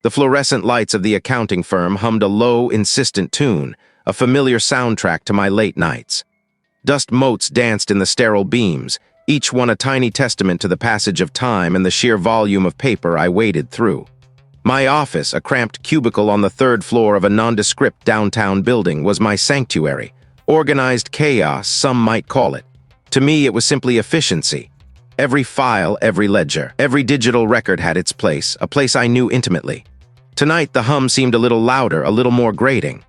The fluorescent lights of the accounting firm hummed a low, insistent tune, a familiar soundtrack to my late nights. Dust motes danced in the sterile beams, each one a tiny testament to the passage of time and the sheer volume of paper I waded through. My office, a cramped cubicle on the third floor of a nondescript downtown building, was my sanctuary. Organized chaos, some might call it. To me, it was simply efficiency. Every file, every ledger, every digital record had its place, a place I knew intimately. Tonight, the hum seemed a little louder, a little more grating.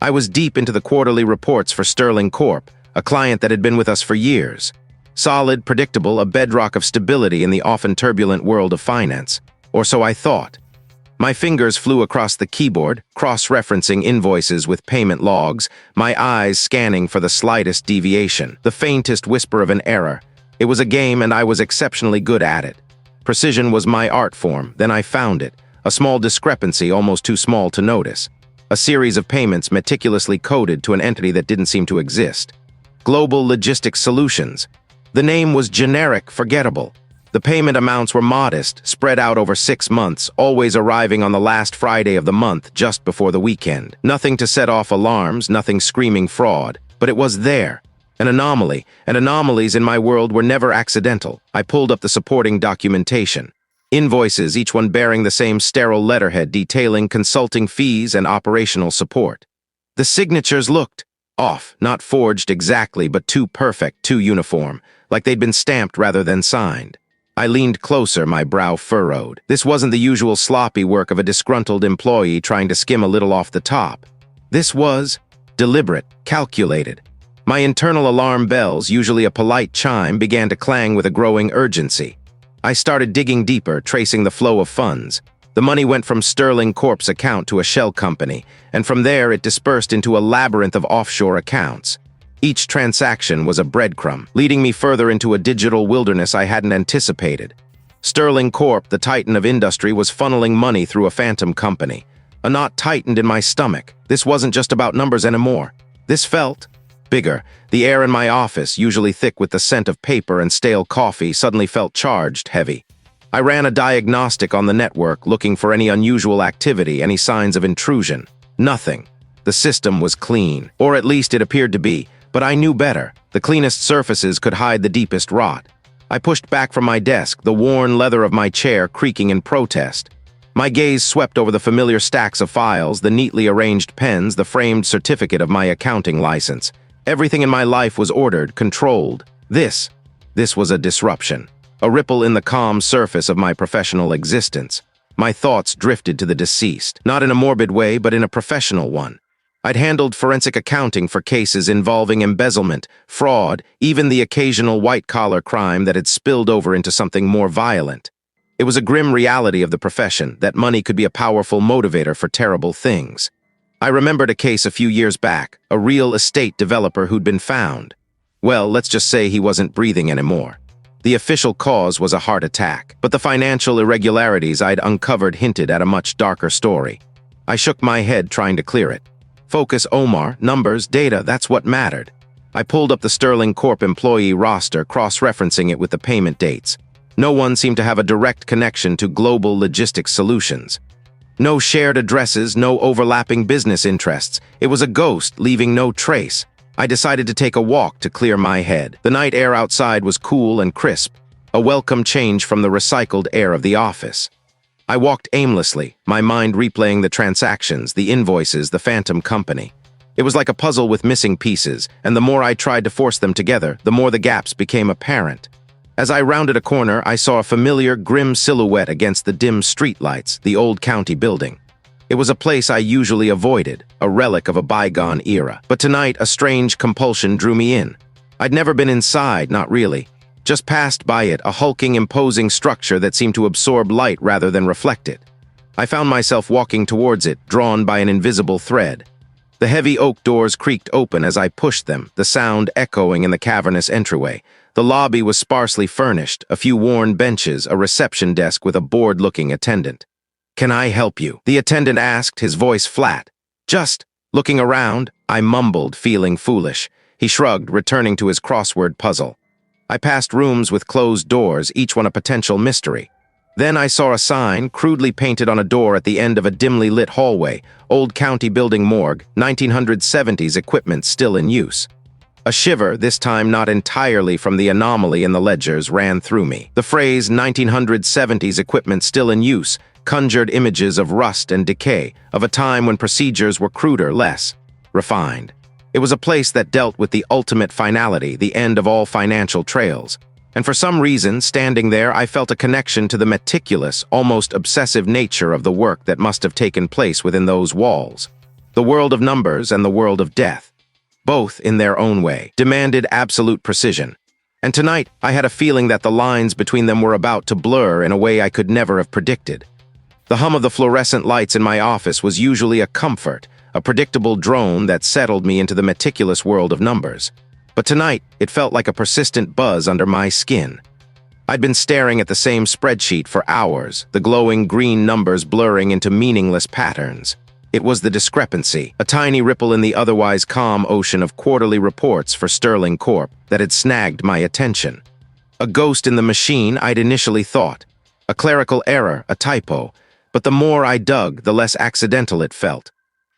I was deep into the quarterly reports for Sterling Corp, a client that had been with us for years. Solid, predictable, a bedrock of stability in the often turbulent world of finance. Or so I thought. My fingers flew across the keyboard, cross-referencing invoices with payment logs, my eyes scanning for the slightest deviation, the faintest whisper of an error. It was a game and I was exceptionally good at it. Precision was my art form, then I found it. A small discrepancy almost too small to notice. A series of payments meticulously coded to an entity that didn't seem to exist. Global Logistics Solutions. The name was generic, forgettable. The payment amounts were modest, spread out over 6 months, always arriving on the last Friday of the month, just before the weekend. Nothing to set off alarms, nothing screaming fraud, but it was there. An anomaly, and anomalies in my world were never accidental. I pulled up the supporting documentation. Invoices, each one bearing the same sterile letterhead detailing consulting fees and operational support. The signatures looked off, not forged exactly, but too perfect, too uniform, like they'd been stamped rather than signed. I leaned closer, my brow furrowed. This wasn't the usual sloppy work of a disgruntled employee trying to skim a little off the top. This was deliberate, calculated. My internal alarm bells, usually a polite chime, began to clang with a growing urgency. I started digging deeper, tracing the flow of funds. The money went from Sterling Corp's account to a shell company, and from there it dispersed into a labyrinth of offshore accounts. Each transaction was a breadcrumb, leading me further into a digital wilderness I hadn't anticipated. Sterling Corp, the titan of industry, was funneling money through a phantom company. A knot tightened in my stomach. This wasn't just about numbers anymore. This felt bigger. The air in my office, usually thick with the scent of paper and stale coffee, suddenly felt charged, heavy. I ran a diagnostic on the network, looking for any unusual activity, any signs of intrusion. Nothing. The system was clean, or at least it appeared to be, but I knew better. The cleanest surfaces could hide the deepest rot. I pushed back from my desk, the worn leather of my chair creaking in protest. My gaze swept over the familiar stacks of files, the neatly arranged pens, the framed certificate of my accounting license. Everything in my life was ordered, controlled. This was a disruption. A ripple in the calm surface of my professional existence. My thoughts drifted to the deceased, not in a morbid way, but in a professional one. I'd handled forensic accounting for cases involving embezzlement, fraud, even the occasional white-collar crime that had spilled over into something more violent. It was a grim reality of the profession that money could be a powerful motivator for terrible things. I remembered a case a few years back, a real estate developer who'd been found. Well, let's just say he wasn't breathing anymore. The official cause was a heart attack, but the financial irregularities I'd uncovered hinted at a much darker story. I shook my head trying to clear it. Focus, Omar, numbers, data, that's what mattered. I pulled up the Sterling Corp employee roster, cross-referencing it with the payment dates. No one seemed to have a direct connection to Global Logistics Solutions. No shared addresses, no overlapping business interests. It was a ghost, leaving no trace. I decided to take a walk to clear my head. The night air outside was cool and crisp, a welcome change from the recycled air of the office. I walked aimlessly, my mind replaying the transactions, the invoices, the phantom company. It was like a puzzle with missing pieces, and the more I tried to force them together, the more the gaps became apparent. As I rounded a corner, I saw a familiar, grim silhouette against the dim streetlights, the old county building. It was a place I usually avoided, a relic of a bygone era. But tonight, a strange compulsion drew me in. I'd never been inside, not really. Just passed by it, a hulking, imposing structure that seemed to absorb light rather than reflect it. I found myself walking towards it, drawn by an invisible thread. The heavy oak doors creaked open as I pushed them, the sound echoing in the cavernous entryway. The lobby was sparsely furnished, a few worn benches, a reception desk with a bored-looking attendant. "Can I help you?" the attendant asked, his voice flat. "Just looking around," I mumbled, feeling foolish. He shrugged, returning to his crossword puzzle. I passed rooms with closed doors, each one a potential mystery. Then I saw a sign, crudely painted on a door at the end of a dimly lit hallway, Old County Building Morgue, 1970s equipment still in use. A shiver, this time not entirely from the anomaly in the ledgers, ran through me. The phrase 1970s equipment still in use conjured images of rust and decay, of a time when procedures were cruder, less refined. It was a place that dealt with the ultimate finality, the end of all financial trails. And for some reason, standing there, I felt a connection to the meticulous, almost obsessive nature of the work that must have taken place within those walls. The world of numbers and the world of death, both in their own way, demanded absolute precision. And tonight, I had a feeling that the lines between them were about to blur in a way I could never have predicted. The hum of the fluorescent lights in my office was usually a comfort, a predictable drone that settled me into the meticulous world of numbers. But tonight, it felt like a persistent buzz under my skin. I'd been staring at the same spreadsheet for hours, the glowing green numbers blurring into meaningless patterns. It was the discrepancy, a tiny ripple in the otherwise calm ocean of quarterly reports for Sterling Corp, that had snagged my attention. A ghost in the machine, I'd initially thought. A clerical error, a typo. But the more I dug, the less accidental it felt.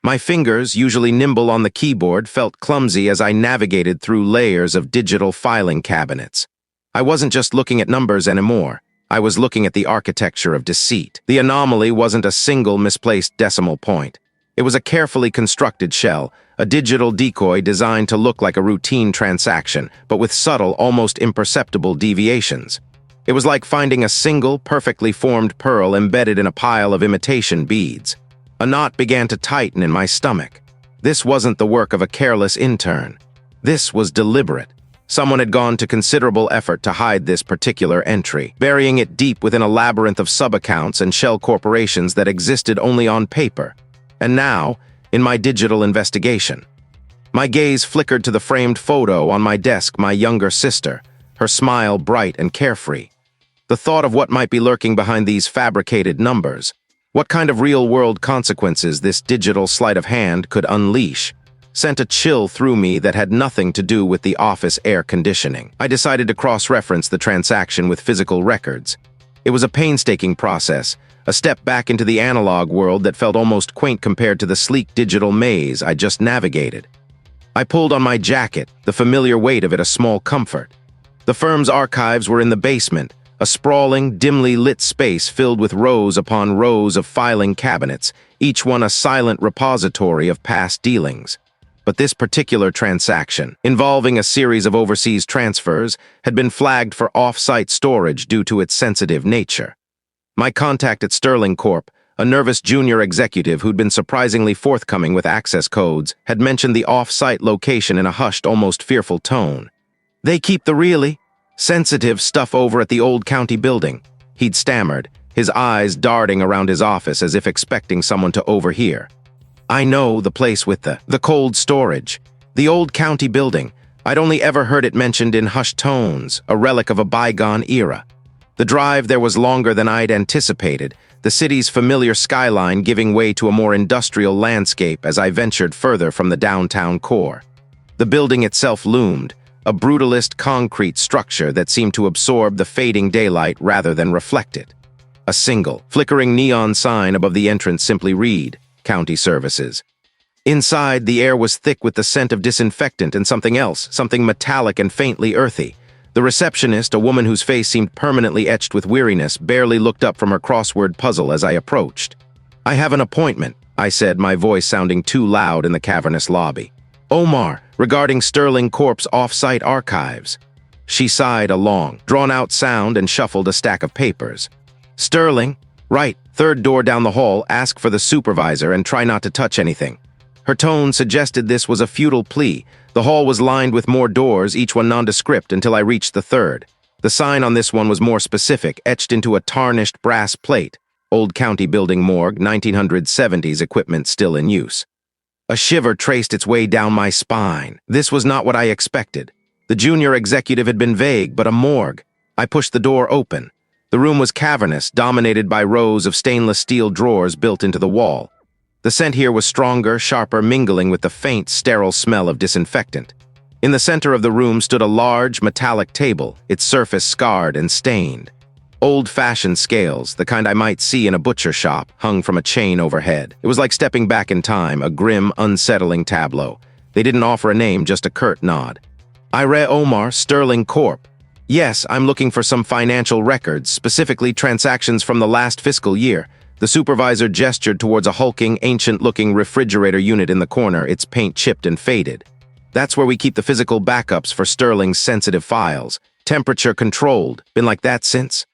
My fingers, usually nimble on the keyboard, felt clumsy as I navigated through layers of digital filing cabinets. I wasn't just looking at numbers anymore. I was looking at the architecture of deceit. The anomaly wasn't a single misplaced decimal point. It was a carefully constructed shell, a digital decoy designed to look like a routine transaction, but with subtle, almost imperceptible deviations. It was like finding a single, perfectly formed pearl embedded in a pile of imitation beads. A knot began to tighten in my stomach. This wasn't the work of a careless intern. This was deliberate. Someone had gone to considerable effort to hide this particular entry, burying it deep within a labyrinth of sub-accounts and shell corporations that existed only on paper. And now, in my digital investigation, my gaze flickered to the framed photo on my desk, my younger sister, her smile bright and carefree. The thought of what might be lurking behind these fabricated numbers, what kind of real-world consequences this digital sleight of hand could unleash, sent a chill through me that had nothing to do with the office air conditioning. I decided to cross-reference the transaction with physical records. It was a painstaking process, a step back into the analog world that felt almost quaint compared to the sleek digital maze I just navigated. I pulled on my jacket, the familiar weight of it a small comfort. The firm's archives were in the basement, a sprawling, dimly lit space filled with rows upon rows of filing cabinets, each one a silent repository of past dealings. But this particular transaction, involving a series of overseas transfers, had been flagged for off-site storage due to its sensitive nature. My contact at Sterling Corp, a nervous junior executive who'd been surprisingly forthcoming with access codes, had mentioned the off-site location in a hushed, almost fearful tone. "They keep the really sensitive stuff over at the Old County Building," he'd stammered, his eyes darting around his office as if expecting someone to overhear. "I know, the place with the cold storage. The Old County Building. I'd only ever heard it mentioned in hushed tones, a relic of a bygone era. The drive there was longer than I'd anticipated, the city's familiar skyline giving way to a more industrial landscape as I ventured further from the downtown core. The building itself loomed, a brutalist concrete structure that seemed to absorb the fading daylight rather than reflect it. A single, flickering neon sign above the entrance simply read, "County Services." Inside, the air was thick with the scent of disinfectant and something else, something metallic and faintly earthy. The receptionist, a woman whose face seemed permanently etched with weariness, barely looked up from her crossword puzzle as I approached. "I have an appointment," I said, my voice sounding too loud in the cavernous lobby. "Omar, regarding Sterling Corp's off-site archives." She sighed a long, drawn-out sound and shuffled a stack of papers. "Sterling? Right, third door down the hall, ask for the supervisor and try not to touch anything." Her tone suggested this was a futile plea. The hall was lined with more doors, each one nondescript, until I reached the third. The sign on this one was more specific, etched into a tarnished brass plate. Old County Building Morgue, 1970s equipment still in use. A shiver traced its way down my spine. This was not what I expected. The junior executive had been vague, but a morgue. I pushed the door open. The room was cavernous, dominated by rows of stainless steel drawers built into the wall. The scent here was stronger, sharper, mingling with the faint, sterile smell of disinfectant. In the center of the room stood a large, metallic table, its surface scarred and stained. Old-fashioned scales, the kind I might see in a butcher shop, hung from a chain overhead. It was like stepping back in time, a grim, unsettling tableau. They didn't offer a name, just a curt nod. Ire Omar, Sterling Corp. Yes, I'm looking for some financial records, specifically transactions from the last fiscal year. The supervisor gestured towards a hulking, ancient-looking refrigerator unit in the corner, its paint chipped and faded. That's where we keep the physical backups for Sterling's sensitive files. Temperature controlled. Been like that since?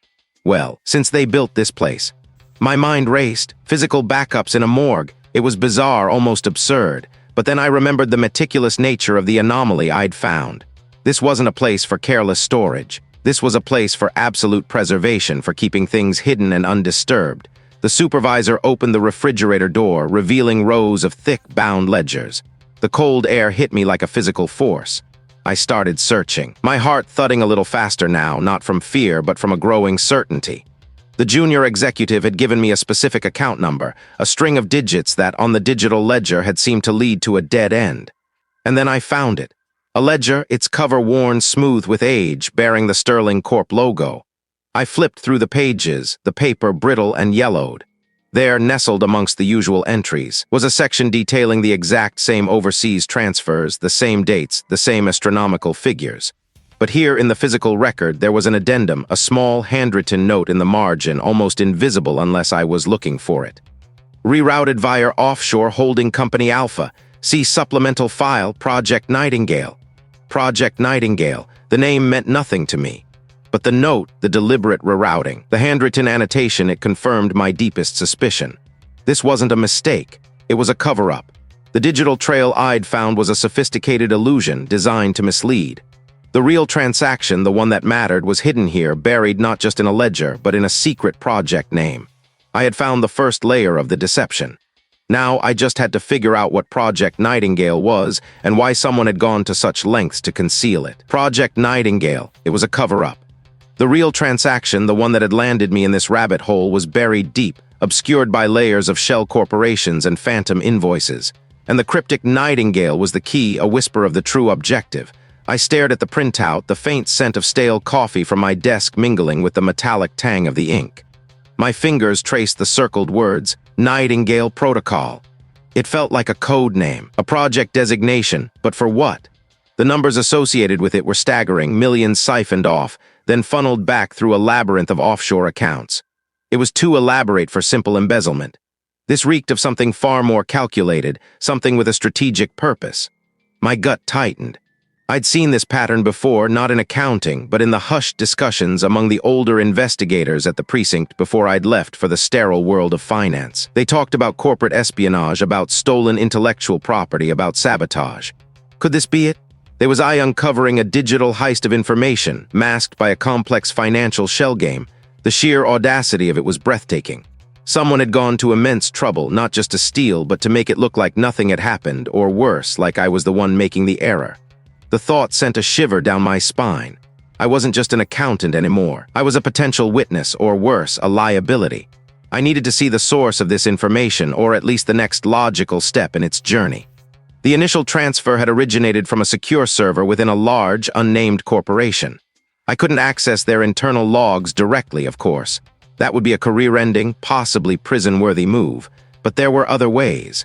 Well, since they built this place. My mind raced. Physical backups in a morgue. It was bizarre, almost absurd. But then I remembered the meticulous nature of the anomaly I'd found. This wasn't a place for careless storage. This was a place for absolute preservation, for keeping things hidden and undisturbed. The supervisor opened the refrigerator door, revealing rows of thick, bound ledgers. The cold air hit me like a physical force. I started searching, my heart thudding a little faster now, not from fear, but from a growing certainty. The junior executive had given me a specific account number, a string of digits that, on the digital ledger, had seemed to lead to a dead end. And then I found it. A ledger, its cover worn smooth with age, bearing the Sterling Corp logo. I flipped through the pages, the paper brittle and yellowed. There, nestled amongst the usual entries, was a section detailing the exact same overseas transfers, the same dates, the same astronomical figures. But here in the physical record, there was an addendum, a small handwritten note in the margin, almost invisible unless I was looking for it. Rerouted via Offshore Holding Company Alpha. See supplemental file, Project Nightingale. Project Nightingale. The name meant nothing to me. But the note, the deliberate rerouting, the handwritten annotation, it confirmed my deepest suspicion. This wasn't a mistake. It was a cover-up. The digital trail I'd found was a sophisticated illusion designed to mislead. The real transaction, the one that mattered, was hidden here, buried not just in a ledger, but in a secret project name. I had found the first layer of the deception. Now I just had to figure out what Project Nightingale was and why someone had gone to such lengths to conceal it. Project Nightingale, it was a cover-up. The real transaction, the one that had landed me in this rabbit hole, was buried deep, obscured by layers of shell corporations and phantom invoices. And the cryptic Nightingale was the key, a whisper of the true objective. I stared at the printout, the faint scent of stale coffee from my desk mingling with the metallic tang of the ink. My fingers traced the circled words, Nightingale Protocol. It felt like a code name, a project designation, but for what? The numbers associated with it were staggering, millions siphoned off, then funneled back through a labyrinth of offshore accounts. It was too elaborate for simple embezzlement. This reeked of something far more calculated, something with a strategic purpose. My gut tightened. I'd seen this pattern before, not in accounting, but in the hushed discussions among the older investigators at the precinct before I'd left for the sterile world of finance. They talked about corporate espionage, about stolen intellectual property, about sabotage. Could this be it? There was I uncovering a digital heist of information, masked by a complex financial shell game. The sheer audacity of it was breathtaking. Someone had gone to immense trouble, not just to steal, but to make it look like nothing had happened, or worse, like I was the one making the error. The thought sent a shiver down my spine. I wasn't just an accountant anymore. I was a potential witness, or worse, a liability. I needed to see the source of this information, or at least the next logical step in its journey. The initial transfer had originated from a secure server within a large, unnamed corporation. I couldn't access their internal logs directly, of course. That would be a career-ending, possibly prison-worthy move. But there were other ways.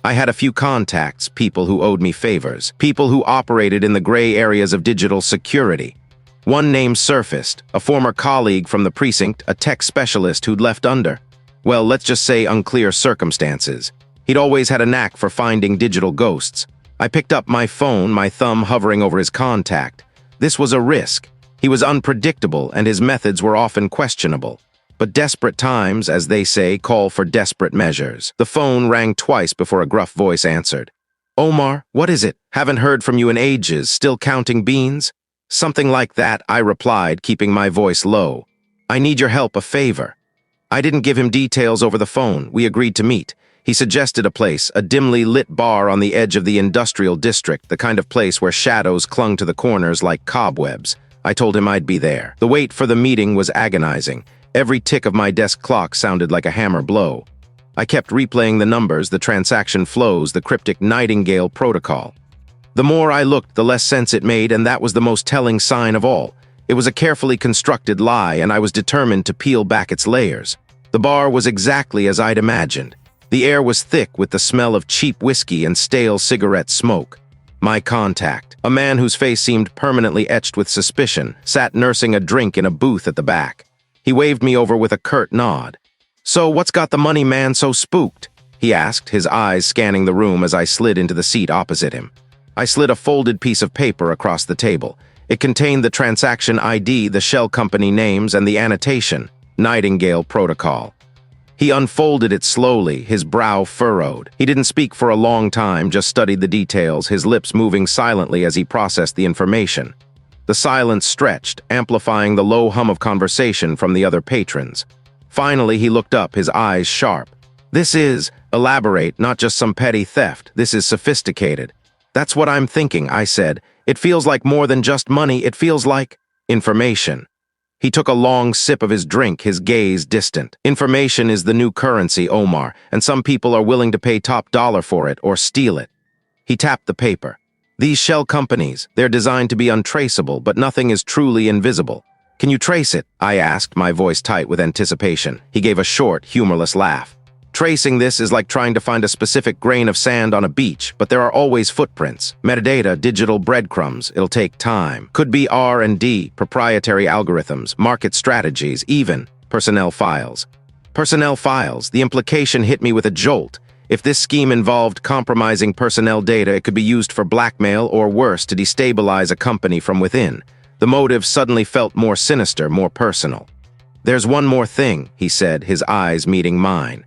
I had a few contacts, people who owed me favors, people who operated in the gray areas of digital security. One name surfaced, a former colleague from the precinct, a tech specialist who'd left under, well, let's just say unclear circumstances. He'd always had a knack for finding digital ghosts. I picked up my phone, my thumb hovering over his contact. This was a risk. He was unpredictable, and his methods were often questionable. But desperate times, as they say, call for desperate measures. The phone rang twice before a gruff voice answered. "Omar, what is it? Haven't heard from you in ages. Still counting beans?" Something like that, I replied, keeping my voice low. "I need your help, a favor." I didn't give him details over the phone. We agreed to meet. He suggested a place, a dimly lit bar on the edge of the industrial district, the kind of place where shadows clung to the corners like cobwebs. I told him I'd be there. The wait for the meeting was agonizing. Every tick of my desk clock sounded like a hammer blow. I kept replaying the numbers, the transaction flows, the cryptic Nightingale protocol. The more I looked, the less sense it made, and that was the most telling sign of all. It was a carefully constructed lie, and I was determined to peel back its layers. The bar was exactly as I'd imagined. The air was thick with the smell of cheap whiskey and stale cigarette smoke. My contact, a man whose face seemed permanently etched with suspicion, sat nursing a drink in a booth at the back. He waved me over with a curt nod. "So what's got the money man so spooked?" he asked, his eyes scanning the room as I slid into the seat opposite him. I slid a folded piece of paper across the table. It contained the transaction ID, the shell company names, and the annotation, Nightingale Protocol. He unfolded it slowly, his brow furrowed. He didn't speak for a long time, just studied the details, his lips moving silently as he processed the information. The silence stretched, amplifying the low hum of conversation from the other patrons. Finally, he looked up, his eyes sharp. "This is, elaborate, not just some petty theft. This is sophisticated." "That's what I'm thinking," I said. "It feels like more than just money. It feels like information." He took a long sip of his drink, his gaze distant. "Information is the new currency, Omar, and some people are willing to pay top dollar for it or steal it." He tapped the paper. "These shell companies, they're designed to be untraceable, but nothing is truly invisible. Can you trace it?" I asked, my voice tight with anticipation. He gave a short, humorless laugh. "Tracing this is like trying to find a specific grain of sand on a beach, but there are always footprints. Metadata, digital breadcrumbs. It'll take time. Could be R&D, proprietary algorithms, market strategies, even personnel files." Personnel files. The implication hit me with a jolt. If this scheme involved compromising personnel data, it could be used for blackmail or worse, to destabilize a company from within. The motive suddenly felt more sinister, more personal. "There's one more thing," he said, his eyes meeting mine.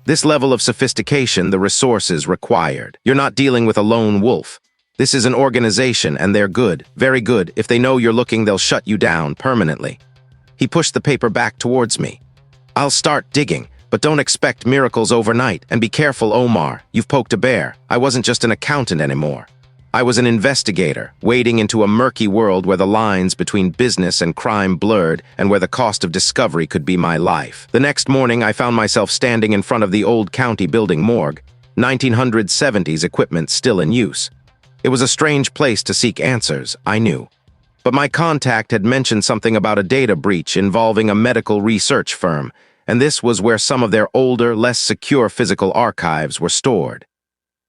"This level of sophistication, the resources required. You're not dealing with a lone wolf. This is an organization, and they're good, very good. If they know you're looking, they'll shut you down permanently." He pushed the paper back towards me. "I'll start digging, but don't expect miracles overnight. And be careful, Omar. You've poked a bear. I wasn't just an accountant anymore. I was an investigator, wading into a murky world where the lines between business and crime blurred and where the cost of discovery could be my life." The next morning, I found myself standing in front of the old county building morgue, 1970s equipment still in use. It was a strange place to seek answers, I knew. But my contact had mentioned something about a data breach involving a medical research firm, and this was where some of their older, less secure physical archives were stored.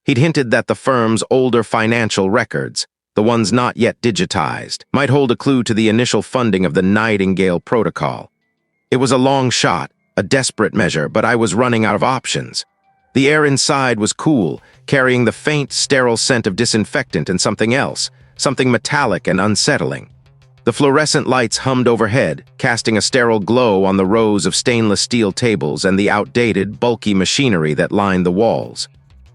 He'd hinted that the firm's older financial records, the ones not yet digitized, might hold a clue to the initial funding of the Nightingale Protocol. It was a long shot, a desperate measure, but I was running out of options. The air inside was cool, carrying the faint, sterile scent of disinfectant and something else, something metallic and unsettling. The fluorescent lights hummed overhead, casting a sterile glow on the rows of stainless steel tables and the outdated, bulky machinery that lined the walls.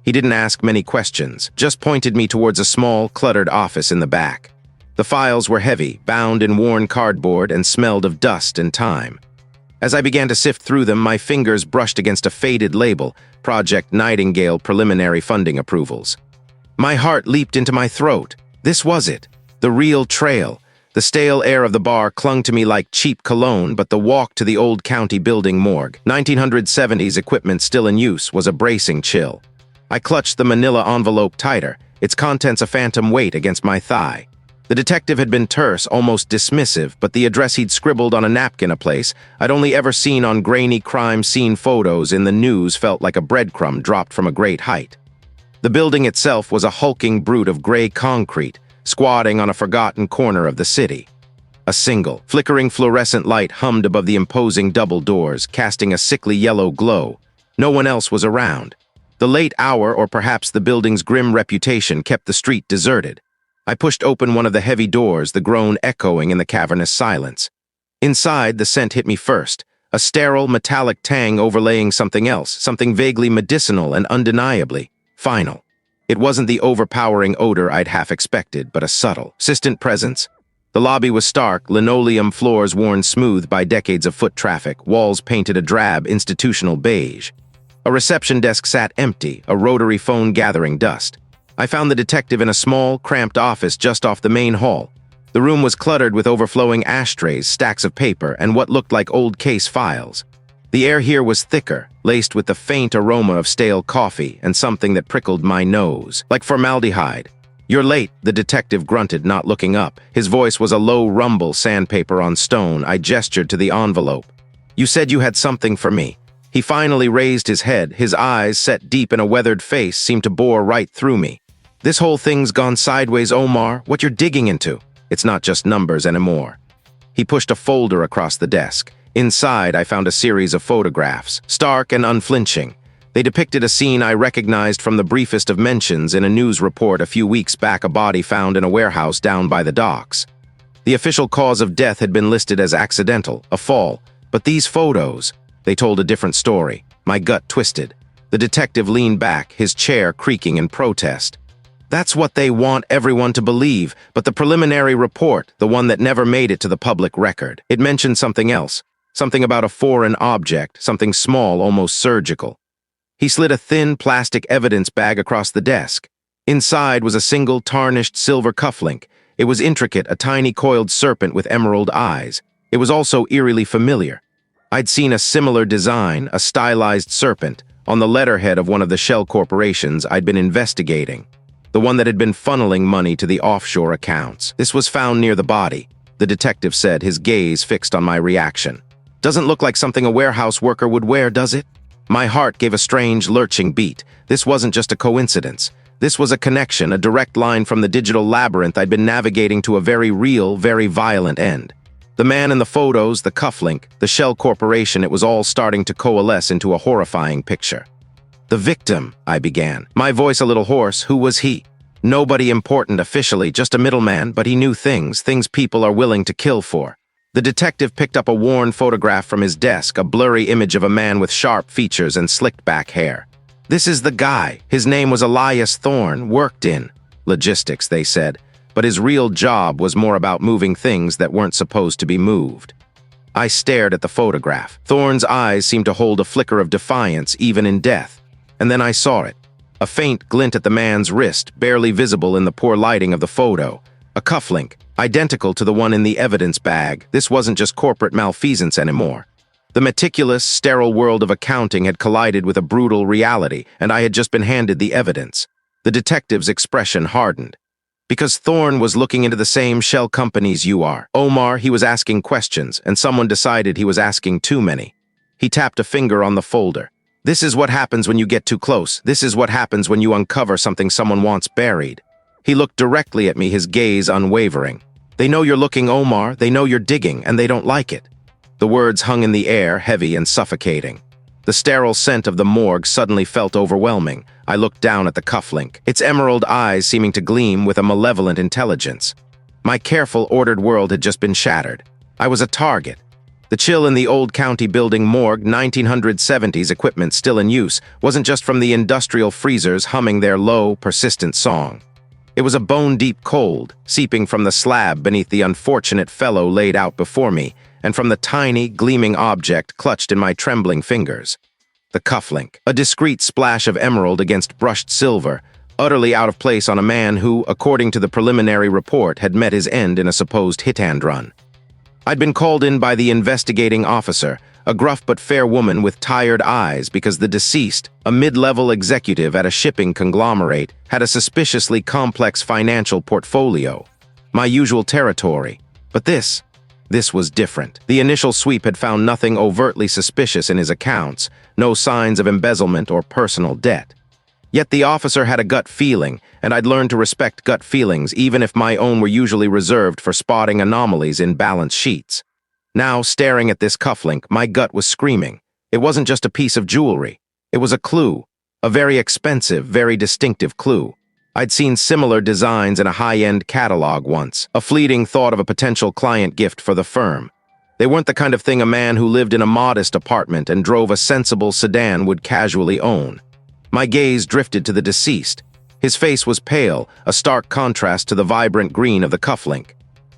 He didn't ask many questions, just pointed me towards a small, cluttered office in the back. The files were heavy, bound in worn cardboard, and smelled of dust and time. As I began to sift through them, my fingers brushed against a faded label, Project Nightingale Preliminary Funding Approvals. My heart leaped into my throat. This was it, the real trail. The stale air of the bar clung to me like cheap cologne, but the walk to the old county building morgue, 1970s equipment still in use, was a bracing chill. I clutched the manila envelope tighter, its contents a phantom weight against my thigh. The detective had been terse, almost dismissive, but the address he'd scribbled on a napkin, a place I'd only ever seen on grainy crime scene photos in the news, felt like a breadcrumb dropped from a great height. The building itself was a hulking brute of gray concrete, squatting on a forgotten corner of the city. A single, flickering fluorescent light hummed above the imposing double doors, casting a sickly yellow glow. No one else was around. The late hour, or perhaps the building's grim reputation, kept the street deserted. I pushed open one of the heavy doors, the groan echoing in the cavernous silence. Inside, the scent hit me first, a sterile, metallic tang overlaying something else, something vaguely medicinal and undeniably final. It wasn't the overpowering odor I'd half expected, but a subtle, persistent presence. The lobby was stark, linoleum floors worn smooth by decades of foot traffic, walls painted a drab, institutional beige. A reception desk sat empty, a rotary phone gathering dust. I found the detective in a small, cramped office just off the main hall. The room was cluttered with overflowing ashtrays, stacks of paper, and what looked like old case files. The air here was thicker, laced with the faint aroma of stale coffee and something that prickled my nose, like formaldehyde. "You're late," the detective grunted, not looking up. His voice was a low rumble, sandpaper on stone. I gestured to the envelope. "You said you had something for me." He finally raised his head. His eyes, set deep in a weathered face, seemed to bore right through me. "This whole thing's gone sideways, Omar. What you're digging into. It's not just numbers anymore." He pushed a folder across the desk. Inside, I found a series of photographs, stark and unflinching. They depicted a scene I recognized from the briefest of mentions in a news report a few weeks back, a body found in a warehouse down by the docks. The official cause of death had been listed as accidental, a fall, but these photos, they told a different story. My gut twisted. The detective leaned back, his chair creaking in protest. "That's what they want everyone to believe, but the preliminary report, the one that never made it to the public record, it mentioned something else, something about a foreign object, something small, almost surgical." He slid a thin plastic evidence bag across the desk. Inside was a single tarnished silver cufflink. It was intricate, a tiny coiled serpent with emerald eyes. It was also eerily familiar. I'd seen a similar design, a stylized serpent, on the letterhead of one of the shell corporations I'd been investigating, the one that had been funneling money to the offshore accounts. "This was found near the body," the detective said, his gaze fixed on my reaction. "Doesn't look like something a warehouse worker would wear, does it?" My heart gave a strange, lurching beat. This wasn't just a coincidence. This was a connection, a direct line from the digital labyrinth I'd been navigating to a very real, very violent end. The man in the photos, the cufflink, the shell corporation, it was all starting to coalesce into a horrifying picture. "The victim," I began, my voice a little hoarse. "Who was he?" "Nobody important officially, just a middleman, but he knew things people are willing to kill for." The detective picked up a worn photograph from his desk, a blurry image of a man with sharp features and slicked back hair. "This is the guy. His name was Elias Thorne, worked in logistics," they said, but his real job was more about moving things that weren't supposed to be moved. I stared at the photograph. Thorne's eyes seemed to hold a flicker of defiance even in death. And then I saw it. A faint glint at the man's wrist, barely visible in the poor lighting of the photo. A cufflink, identical to the one in the evidence bag. This wasn't just corporate malfeasance anymore. The meticulous, sterile world of accounting had collided with a brutal reality, and I had just been handed the evidence. The detective's expression hardened. "Because Thorne was looking into the same shell companies you are. Omar, he was asking questions, and someone decided he was asking too many." He tapped a finger on the folder. "This is what happens when you get too close. This is what happens when you uncover something someone wants buried." He looked directly at me, his gaze unwavering. "They know you're looking, Omar. They know you're digging, and they don't like it." The words hung in the air, heavy and suffocating. The sterile scent of the morgue suddenly felt overwhelming. I looked down at the cufflink, its emerald eyes seeming to gleam with a malevolent intelligence. My careful, ordered world had just been shattered. I was a target. The chill in the old county building morgue, 1970s equipment still in use, wasn't just from the industrial freezers humming their low, persistent song. It was a bone-deep cold, seeping from the slab beneath the unfortunate fellow laid out before me, and from the tiny, gleaming object clutched in my trembling fingers. The cufflink, a discreet splash of emerald against brushed silver, utterly out of place on a man who, according to the preliminary report, had met his end in a supposed hit-and run. I'd been called in by the investigating officer, a gruff but fair woman with tired eyes, because the deceased, a mid-level executive at a shipping conglomerate, had a suspiciously complex financial portfolio. My usual territory. But this was different. The initial sweep had found nothing overtly suspicious in his accounts, no signs of embezzlement or personal debt. Yet the officer had a gut feeling, and I'd learned to respect gut feelings even if my own were usually reserved for spotting anomalies in balance sheets. Now, staring at this cufflink, my gut was screaming. It wasn't just a piece of jewelry. It was a clue, a very expensive, very distinctive clue. I'd seen similar designs in a high-end catalog once, a fleeting thought of a potential client gift for the firm. They weren't the kind of thing a man who lived in a modest apartment and drove a sensible sedan would casually own. My gaze drifted to the deceased. His face was pale, a stark contrast to the vibrant green of the cufflink.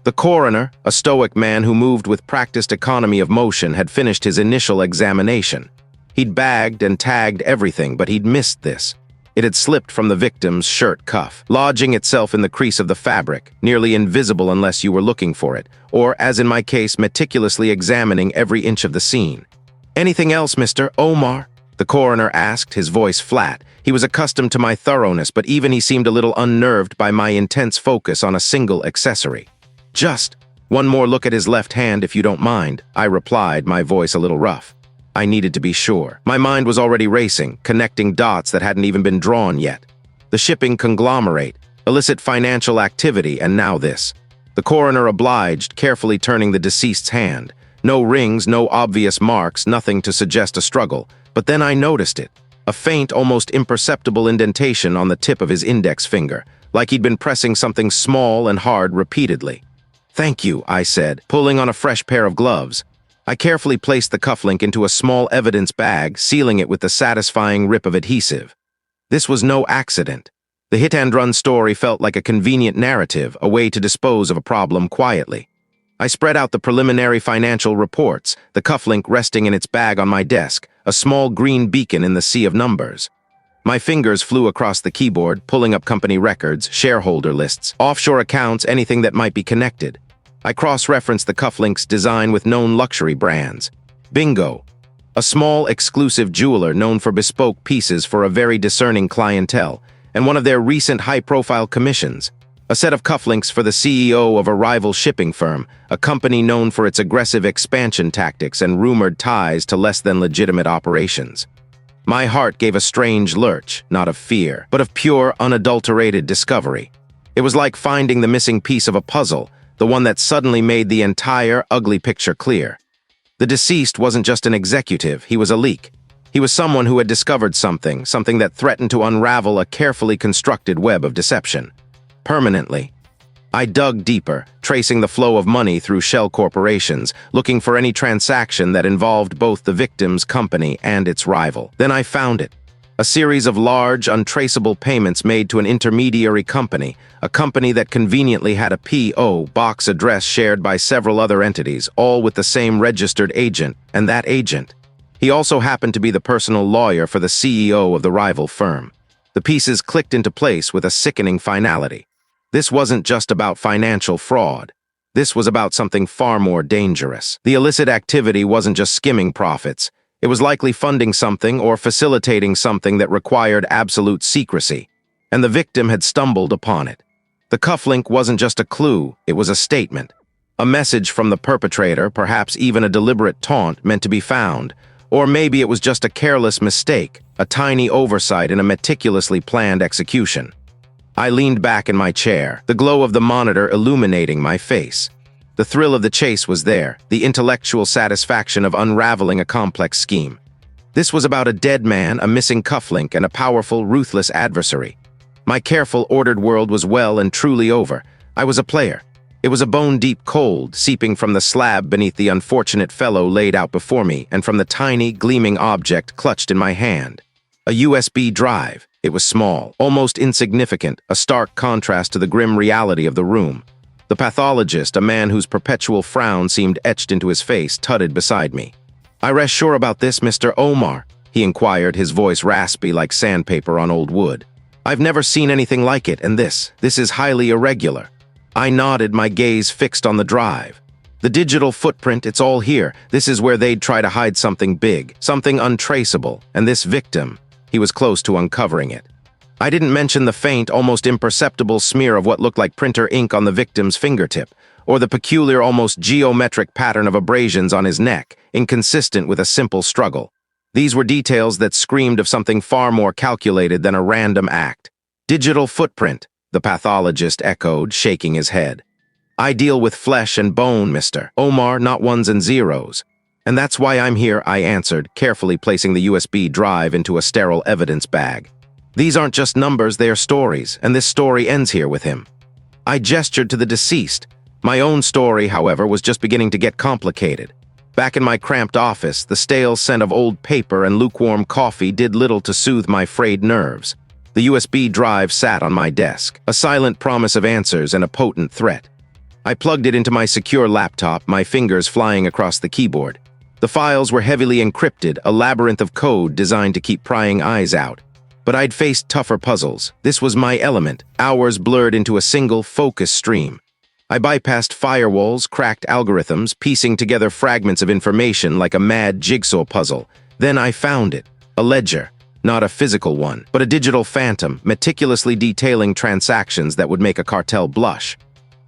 The coroner, a stoic man who moved with practiced economy of motion, had finished his initial examination. He'd bagged and tagged everything, but he'd missed this. It had slipped from the victim's shirt cuff, lodging itself in the crease of the fabric, nearly invisible unless you were looking for it, or, as in my case, meticulously examining every inch of the scene. "Anything else, Mr. Omar?" The coroner asked, his voice flat. He was accustomed to my thoroughness, but even he seemed a little unnerved by my intense focus on a single accessory. Just one more look at his left hand, if you don't mind, I replied, my voice a little rough. I needed to be sure. My mind was already racing, connecting dots that hadn't even been drawn yet. The shipping conglomerate, illicit financial activity, and now this. The coroner obliged, carefully turning the deceased's hand. No rings, no obvious marks, nothing to suggest a struggle. But then I noticed it. A faint, almost imperceptible indentation on the tip of his index finger, like he'd been pressing something small and hard repeatedly. "Thank you," I said, pulling on a fresh pair of gloves. I carefully placed the cufflink into a small evidence bag, sealing it with the satisfying rip of adhesive. This was no accident. The hit-and-run story felt like a convenient narrative, a way to dispose of a problem quietly. I spread out the preliminary financial reports, the cufflink resting in its bag on my desk, a small green beacon in the sea of numbers. My fingers flew across the keyboard, pulling up company records, shareholder lists, offshore accounts, anything that might be connected. I cross-referenced the cufflink's design with known luxury brands. Bingo! A small, exclusive jeweler known for bespoke pieces for a very discerning clientele, and one of their recent high-profile commissions. A set of cufflinks for the CEO of a rival shipping firm, a company known for its aggressive expansion tactics and rumored ties to less than legitimate operations. My heart gave a strange lurch, not of fear, but of pure, unadulterated discovery. It was like finding the missing piece of a puzzle, the one that suddenly made the entire ugly picture clear. The deceased wasn't just an executive, he was a leak. He was someone who had discovered something that threatened to unravel a carefully constructed web of deception. Permanently. I dug deeper, tracing the flow of money through shell corporations, looking for any transaction that involved both the victim's company and its rival. Then I found it. A series of large, untraceable payments made to an intermediary company, a company that conveniently had a P.O. box address shared by several other entities, all with the same registered agent, and that agent. He also happened to be the personal lawyer for the CEO of the rival firm. The pieces clicked into place with a sickening finality. This wasn't just about financial fraud. This was about something far more dangerous. The illicit activity wasn't just skimming profits. It was likely funding something or facilitating something that required absolute secrecy. And the victim had stumbled upon it. The cufflink wasn't just a clue, it was a statement. A message from the perpetrator, perhaps even a deliberate taunt meant to be found. Or maybe it was just a careless mistake, a tiny oversight in a meticulously planned execution. I leaned back in my chair, the glow of the monitor illuminating my face. The thrill of the chase was there, the intellectual satisfaction of unraveling a complex scheme. This was about a dead man, a missing cufflink, and a powerful, ruthless adversary. My careful, ordered world was well and truly over. I was a player. It was a bone-deep cold, seeping from the slab beneath the unfortunate fellow laid out before me, and from the tiny, gleaming object clutched in my hand. A USB drive. It was small, almost insignificant, a stark contrast to the grim reality of the room. The pathologist, a man whose perpetual frown seemed etched into his face, tutted beside me. "I rest sure about this, Mr. Omar?" he inquired, his voice raspy like sandpaper on old wood. "I've never seen anything like it, and this is highly irregular." I nodded, my gaze fixed on the drive. "The digital footprint, it's all here. This is where they'd try to hide something big, something untraceable, and this victim, he was close to uncovering it. I didn't mention the faint, almost imperceptible smear of what looked like printer ink on the victim's fingertip, or the peculiar, almost geometric pattern of abrasions on his neck, inconsistent with a simple struggle. These were details that screamed of something far more calculated than a random act. "Digital footprint," the pathologist echoed, shaking his head. "I deal with flesh and bone, Mr. Omar, not ones and zeros. And that's why I'm here," I answered, carefully placing the USB drive into a sterile evidence bag. "These aren't just numbers, they are stories, and this story ends here with him." I gestured to the deceased. My own story, however, was just beginning to get complicated. Back in my cramped office, the stale scent of old paper and lukewarm coffee did little to soothe my frayed nerves. The USB drive sat on my desk, a silent promise of answers and a potent threat. I plugged it into my secure laptop, my fingers flying across the keyboard. The files were heavily encrypted, a labyrinth of code designed to keep prying eyes out. But I'd faced tougher puzzles. This was my element, hours blurred into a single, focused stream. I bypassed firewalls, cracked algorithms, piecing together fragments of information like a mad jigsaw puzzle. Then I found it. A ledger, not a physical one, but a digital phantom, meticulously detailing transactions that would make a cartel blush.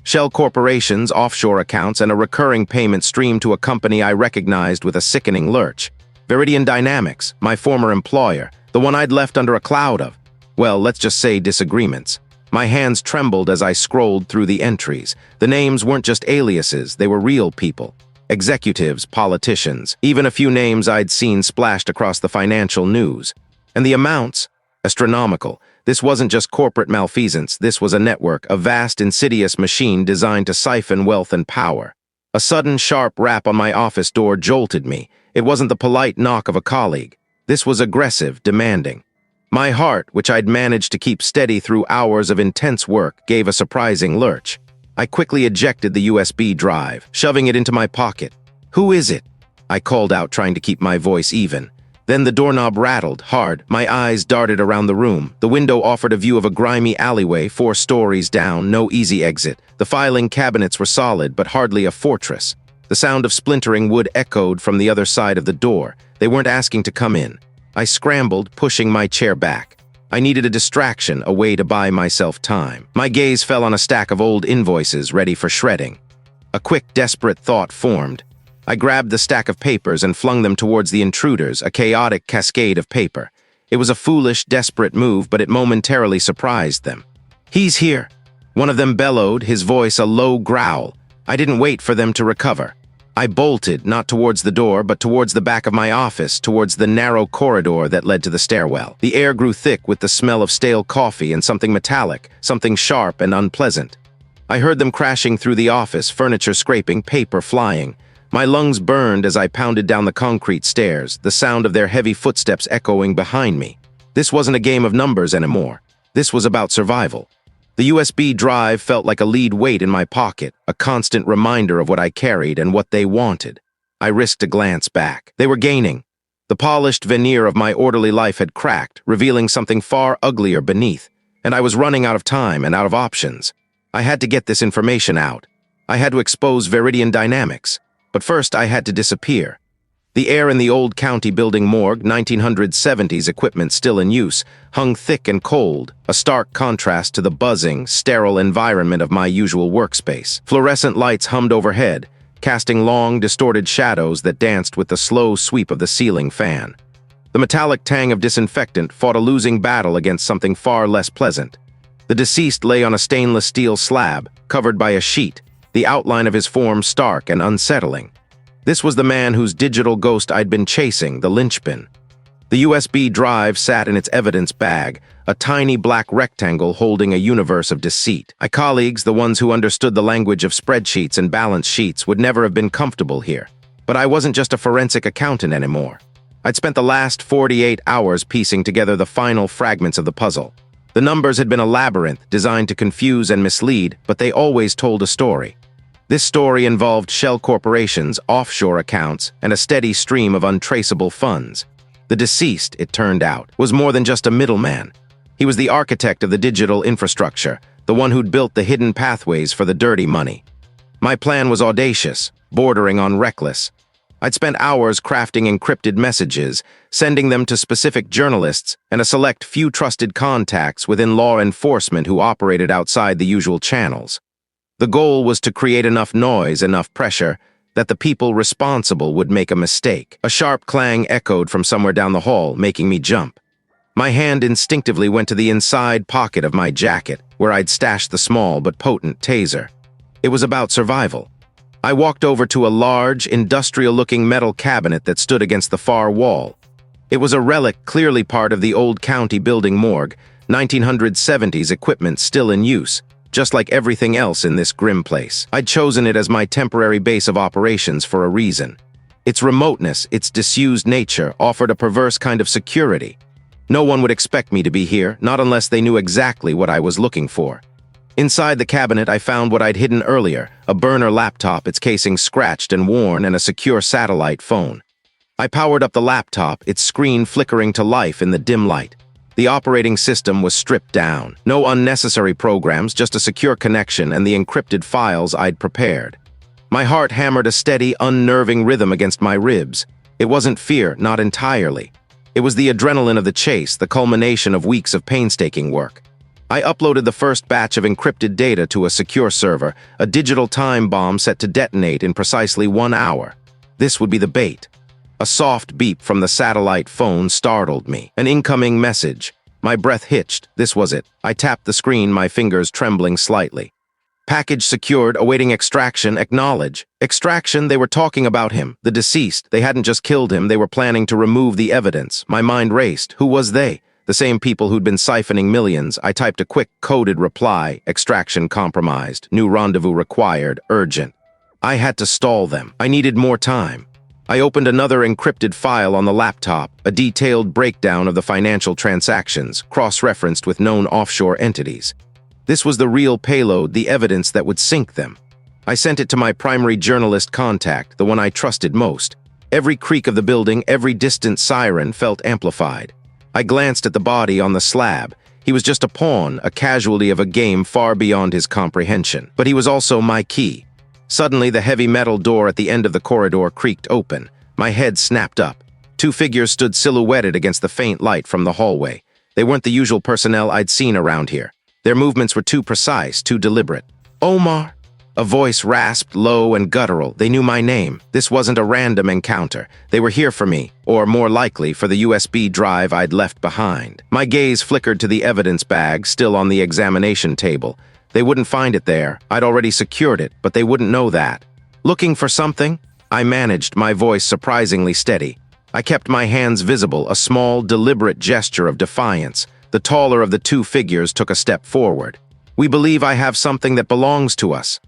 Shell corporations, offshore accounts, and a recurring payment stream to a company I recognized with a sickening lurch. Viridian Dynamics, my former employer, the one I'd left under a cloud of, well, let's just say disagreements. My hands trembled as I scrolled through the entries. The names weren't just aliases, they were real people. Executives, politicians, even a few names I'd seen splashed across the financial news. And the amounts? Astronomical. This wasn't just corporate malfeasance, this was a network, a vast, insidious machine designed to siphon wealth and power. A sudden, sharp rap on my office door jolted me. It wasn't the polite knock of a colleague. This was aggressive, demanding. My heart, which I'd managed to keep steady through hours of intense work, gave a surprising lurch. I quickly ejected the USB drive, shoving it into my pocket. "Who is it?" I called out, trying to keep my voice even. Then the doorknob rattled, hard. My eyes darted around the room. The window offered a view of a grimy alleyway, 4 stories down, no easy exit. The filing cabinets were solid, but hardly a fortress. The sound of splintering wood echoed from the other side of the door. They weren't asking to come in. I scrambled, pushing my chair back. I needed a distraction, a way to buy myself time. My gaze fell on a stack of old invoices ready for shredding. A quick, desperate thought formed. I grabbed the stack of papers and flung them towards the intruders, a chaotic cascade of paper. It was a foolish, desperate move, but it momentarily surprised them. "He's here!" One of them bellowed, his voice a low growl. I didn't wait for them to recover. I bolted, not towards the door, but towards the back of my office, towards the narrow corridor that led to the stairwell. The air grew thick with the smell of stale coffee and something metallic, something sharp and unpleasant. I heard them crashing through the office, furniture scraping, paper flying. My lungs burned as I pounded down the concrete stairs, the sound of their heavy footsteps echoing behind me. This wasn't a game of numbers anymore. This was about survival. The USB drive felt like a lead weight in my pocket, a constant reminder of what I carried and what they wanted. I risked a glance back. They were gaining. The polished veneer of my orderly life had cracked, revealing something far uglier beneath, and I was running out of time and out of options. I had to get this information out. I had to expose Viridian Dynamics. But first, I had to disappear. The air in the old county building morgue, 1970s equipment still in use, hung thick and cold, a stark contrast to the buzzing, sterile environment of my usual workspace. Fluorescent lights hummed overhead, casting long, distorted shadows that danced with the slow sweep of the ceiling fan. The metallic tang of disinfectant fought a losing battle against something far less pleasant. The deceased lay on a stainless steel slab, covered by a sheet, the outline of his form stark and unsettling. This was the man whose digital ghost I'd been chasing, the linchpin. The USB drive sat in its evidence bag, a tiny black rectangle holding a universe of deceit. My colleagues, the ones who understood the language of spreadsheets and balance sheets, would never have been comfortable here. But I wasn't just a forensic accountant anymore. I'd spent the last 48 hours piecing together the final fragments of the puzzle. The numbers had been a labyrinth designed to confuse and mislead, but they always told a story. This story involved shell corporations, offshore accounts, and a steady stream of untraceable funds. The deceased, it turned out, was more than just a middleman. He was the architect of the digital infrastructure, the one who'd built the hidden pathways for the dirty money. My plan was audacious, bordering on reckless. I'd spent hours crafting encrypted messages, sending them to specific journalists and a select few trusted contacts within law enforcement who operated outside the usual channels. The goal was to create enough noise, enough pressure, that the people responsible would make a mistake. A sharp clang echoed from somewhere down the hall, making me jump. My hand instinctively went to the inside pocket of my jacket, where I'd stashed the small but potent taser. It was about survival. I walked over to a large, industrial-looking metal cabinet that stood against the far wall. It was a relic clearly part of the old county building morgue, 1970s equipment still in use, just like everything else in this grim place. I'd chosen it as my temporary base of operations for a reason. Its remoteness, its disused nature, offered a perverse kind of security. No one would expect me to be here, not unless they knew exactly what I was looking for. Inside the cabinet, I found what I'd hidden earlier, a burner laptop, its casing scratched and worn, and a secure satellite phone. I powered up the laptop, its screen flickering to life in the dim light. The operating system was stripped down. No unnecessary programs, just a secure connection and the encrypted files I'd prepared. My heart hammered a steady, unnerving rhythm against my ribs. It wasn't fear, not entirely. It was the adrenaline of the chase, the culmination of weeks of painstaking work. I uploaded the first batch of encrypted data to a secure server, a digital time bomb set to detonate in precisely 1 hour. This would be the bait. A soft beep from the satellite phone startled me. An incoming message. My breath hitched. This was it. I tapped the screen, my fingers trembling slightly. Package secured, awaiting extraction, acknowledge. Extraction, they were talking about him, the deceased. They hadn't just killed him, they were planning to remove the evidence. My mind raced. Who was they? The same people who'd been siphoning millions. I typed a quick, coded reply. Extraction compromised. New rendezvous required. Urgent. I had to stall them. I needed more time. I opened another encrypted file on the laptop, a detailed breakdown of the financial transactions, cross-referenced with known offshore entities. This was the real payload, the evidence that would sink them. I sent it to my primary journalist contact, the one I trusted most. Every creak of the building, every distant siren felt amplified. I glanced at the body on the slab. He was just a pawn, a casualty of a game far beyond his comprehension. But he was also my key. Suddenly, the heavy metal door at the end of the corridor creaked open. My head snapped up. 2 figures stood silhouetted against the faint light from the hallway. They weren't the usual personnel I'd seen around here. Their movements were too precise, too deliberate. Omar! A voice rasped, low and guttural. They knew my name. This wasn't a random encounter. They were here for me, or more likely, for the USB drive I'd left behind. My gaze flickered to the evidence bag, still on the examination table. They wouldn't find it there. I'd already secured it, but they wouldn't know that. Looking for something? I managed, my voice surprisingly steady. I kept my hands visible, a small, deliberate gesture of defiance. The taller of the 2 figures took a step forward. We believe I have something that belongs to us.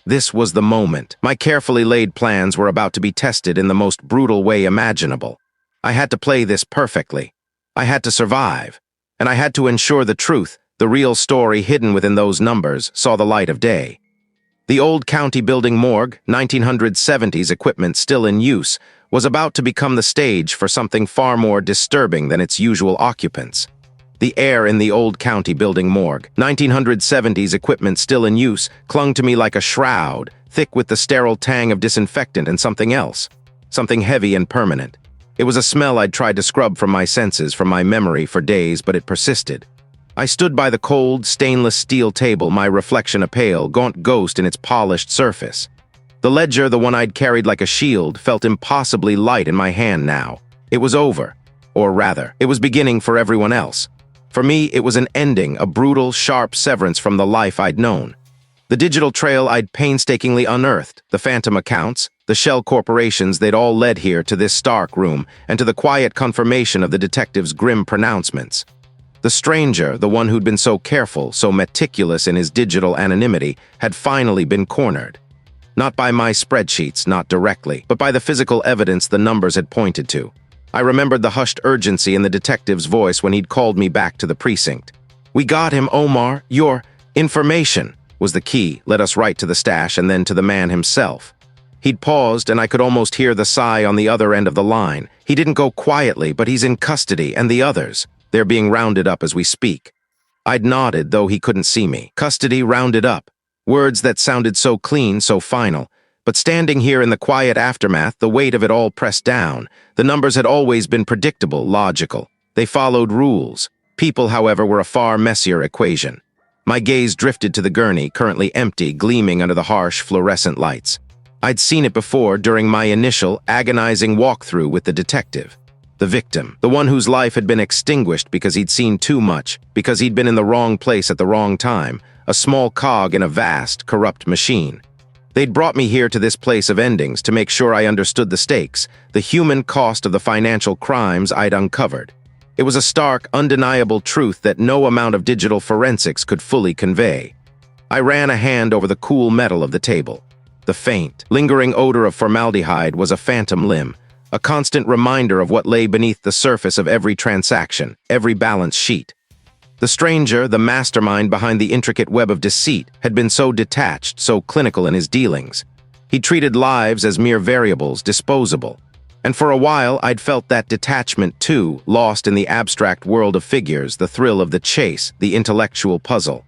This was the moment. My carefully laid plans were about to be tested in the most brutal way imaginable. I had to play this perfectly. I had to survive. And I had to ensure the truth, the real story hidden within those numbers, saw the light of day. The old county building morgue, 1970s equipment still in use, was about to become the stage for something far more disturbing than its usual occupants. The air in the old county building morgue, 1970s equipment still in use, clung to me like a shroud, thick with the sterile tang of disinfectant and something else. Something heavy and permanent. It was a smell I'd tried to scrub from my senses, from my memory for days, but it persisted. I stood by the cold, stainless steel table, my reflection a pale, gaunt ghost in its polished surface. The ledger, the one I'd carried like a shield, felt impossibly light in my hand now. It was over. Or rather, it was beginning for everyone else. For me, it was an ending, a brutal, sharp severance from the life I'd known. The digital trail I'd painstakingly unearthed, the phantom accounts, the shell corporations they'd all led here to this stark room, and to the quiet confirmation of the detective's grim pronouncements. The stranger, the one who'd been so careful, so meticulous in his digital anonymity, had finally been cornered. Not by my spreadsheets, not directly, but by the physical evidence the numbers had pointed to. I remembered the hushed urgency in the detective's voice when he'd called me back to the precinct. "We got him, Omar. Your information," was the key, led us right to the stash and then to the man himself. He'd paused, and I could almost hear the sigh on the other end of the line. He didn't go quietly, but he's in custody, and the others. They're being rounded up as we speak. I'd nodded, though he couldn't see me. Custody rounded up. Words that sounded so clean, so final. But standing here in the quiet aftermath, the weight of it all pressed down. The numbers had always been predictable, logical. They followed rules. People, however, were a far messier equation. My gaze drifted to the gurney, currently empty, gleaming under the harsh, fluorescent lights. I'd seen it before during my initial, agonizing walkthrough with the detective. The victim, the one whose life had been extinguished because he'd seen too much, because he'd been in the wrong place at the wrong time, a small cog in a vast, corrupt machine. They'd brought me here to this place of endings to make sure I understood the stakes, the human cost of the financial crimes I'd uncovered. It was a stark, undeniable truth that no amount of digital forensics could fully convey. I ran a hand over the cool metal of the table. The faint, lingering odor of formaldehyde was a phantom limb, a constant reminder of what lay beneath the surface of every transaction, every balance sheet. The stranger, the mastermind behind the intricate web of deceit, had been so detached, so clinical in his dealings. He treated lives as mere variables, disposable. And for a while, I'd felt that detachment too, lost in the abstract world of figures, the thrill of the chase, the intellectual puzzle.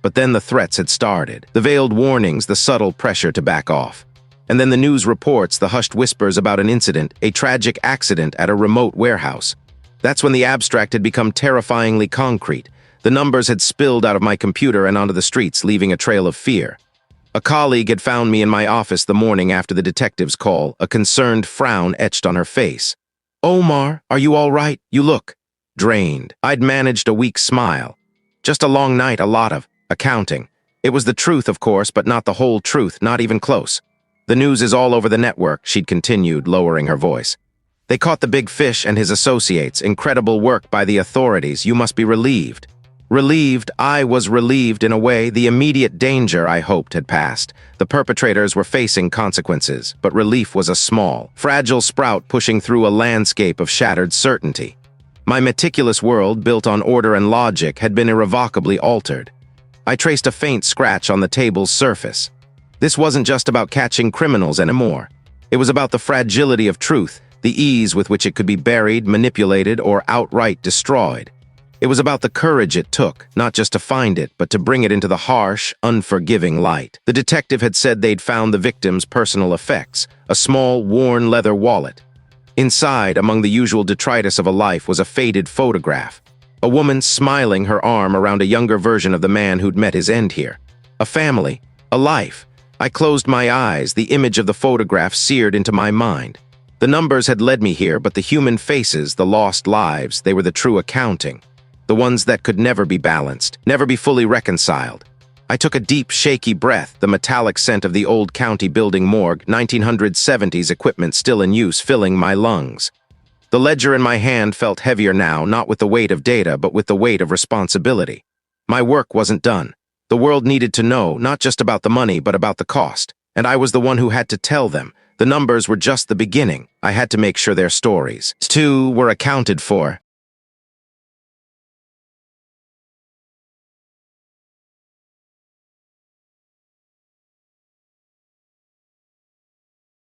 But then the threats had started, the veiled warnings, the subtle pressure to back off. And then the news reports, the hushed whispers about an incident, a tragic accident at a remote warehouse. That's when the abstract had become terrifyingly concrete. The numbers had spilled out of my computer and onto the streets, leaving a trail of fear. A colleague had found me in my office the morning after the detective's call, a concerned frown etched on her face. "Omar, are you all right? You look drained." I'd managed a weak smile. Just a long night, a lot of accounting. It was the truth, of course, but not the whole truth, not even close. "The news is all over the network," she'd continued, lowering her voice. "They caught the big fish and his associates. Incredible work by the authorities. You must be relieved." Relieved, I was relieved in a way. The immediate danger, I hoped, had passed. The perpetrators were facing consequences, but relief was a small, fragile sprout pushing through a landscape of shattered certainty. My meticulous world, built on order and logic, had been irrevocably altered. I traced a faint scratch on the table's surface. This wasn't just about catching criminals anymore. It was about the fragility of truth, the ease with which it could be buried, manipulated, or outright destroyed. It was about the courage it took, not just to find it, but to bring it into the harsh, unforgiving light. The detective had said they'd found the victim's personal effects, a small, worn leather wallet. Inside, among the usual detritus of a life, was a faded photograph. A woman smiling, her arm around a younger version of the man who'd met his end here. A family, a life. I closed my eyes, the image of the photograph seared into my mind. The numbers had led me here, but the human faces, the lost lives, they were the true accounting. The ones that could never be balanced, never be fully reconciled. I took a deep, shaky breath, the metallic scent of the old county building morgue, 1970s equipment still in use, filling my lungs. The ledger in my hand felt heavier now, not with the weight of data, but with the weight of responsibility. My work wasn't done. The world needed to know, not just about the money, but about the cost. And I was the one who had to tell them. The numbers were just the beginning. I had to make sure their stories, too, were accounted for.